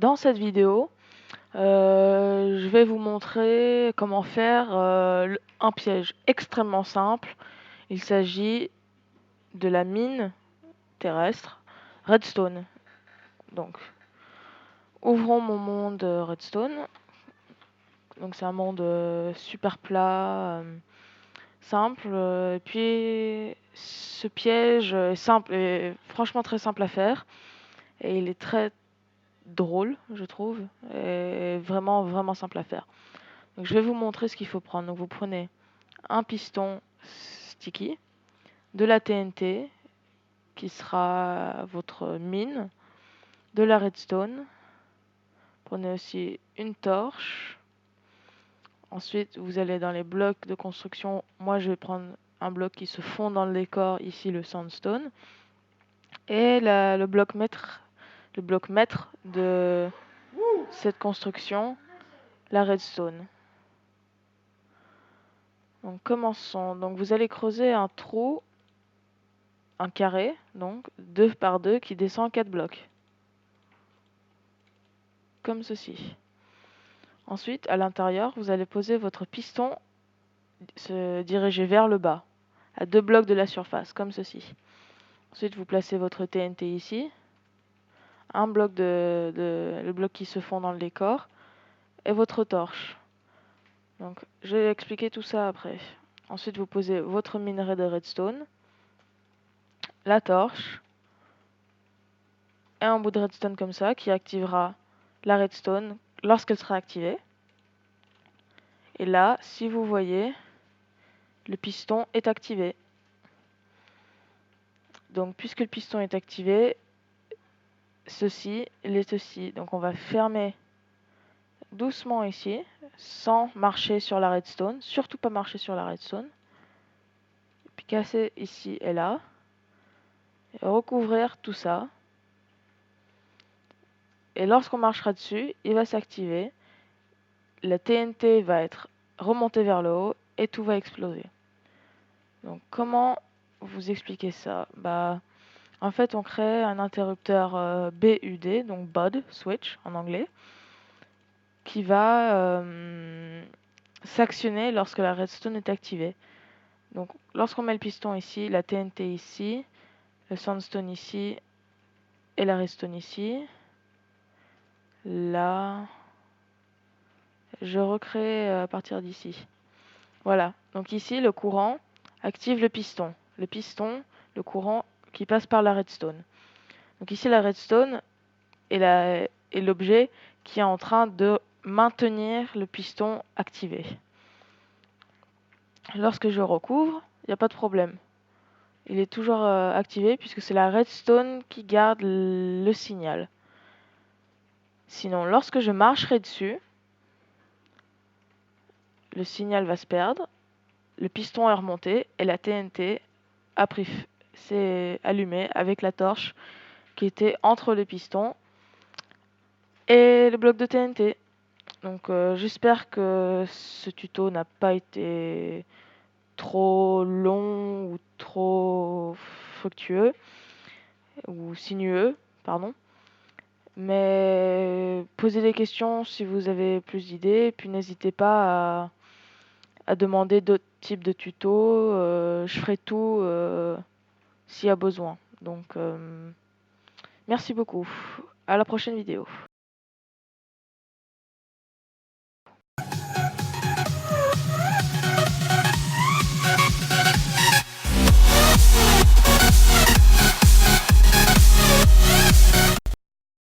Dans cette vidéo, je vais vous montrer comment faire un piège extrêmement simple. Il s'agit de la mine terrestre Redstone. Donc, ouvrons mon monde Redstone. Donc, c'est un monde super plat, simple. Et puis, ce piège est simple et franchement très simple à faire. Et il est très drôle, je trouve, et vraiment vraiment simple à faire. Donc je vais vous montrer ce qu'il faut prendre. Donc vous prenez un piston sticky, de la TNT qui sera votre mine, de la redstone. Prenez aussi une torche. Ensuite, vous allez dans les blocs de construction. Moi, je vais prendre un bloc qui se fond dans le décor, ici le sandstone. Et le bloc maître de cette construction, la redstone. Donc commençons. Donc vous allez creuser un trou, un carré, donc 2 par 2 qui descend 4 blocs. Comme ceci. Ensuite, à l'intérieur, vous allez poser votre piston se diriger vers le bas, à 2 blocs de la surface, comme ceci. Ensuite, vous placez votre TNT ici, un bloc le bloc qui se fond dans le décor, et votre torche. Donc, je vais expliquer tout ça après. Ensuite, vous posez votre minerai de redstone, la torche, et un bout de redstone comme ça qui activera la redstone lorsqu'elle sera activée. Et là, si vous voyez, le piston est activé. Donc, puisque le piston est activé, ceci l'est aussi. Donc, on va fermer doucement ici, sans marcher sur la redstone. Surtout pas marcher sur la redstone. Puis casser ici et là. Et recouvrir tout ça. Et lorsqu'on marchera dessus, il va s'activer. La TNT va être remontée vers le haut et tout va exploser. Donc, comment vous expliquer ça? En fait, on crée un interrupteur BUD, donc BUD, switch en anglais, qui va s'actionner lorsque la redstone est activée. Donc, lorsqu'on met le piston ici, la TNT ici, le sandstone ici et la redstone ici, là, je recrée à partir d'ici. Voilà. Donc ici, le courant active le piston. Le piston, le courant qui passe par la redstone. Donc ici, la redstone est l'objet qui est en train de maintenir le piston activé. Lorsque je recouvre, il n'y a pas de problème. Il est toujours activé puisque c'est la redstone qui garde le signal. Sinon, lorsque je marcherai dessus, le signal va se perdre, le piston est remonté et la TNT s'est allumée avec la torche qui était entre le piston et le bloc de TNT. Donc j'espère que ce tuto n'a pas été trop long ou trop fructueux ou sinueux, pardon. Mais posez des questions si vous avez plus d'idées, puis n'hésitez pas à demander d'autres types de tutos. Je ferai tout s'il y a besoin. Donc merci beaucoup. À la prochaine vidéo.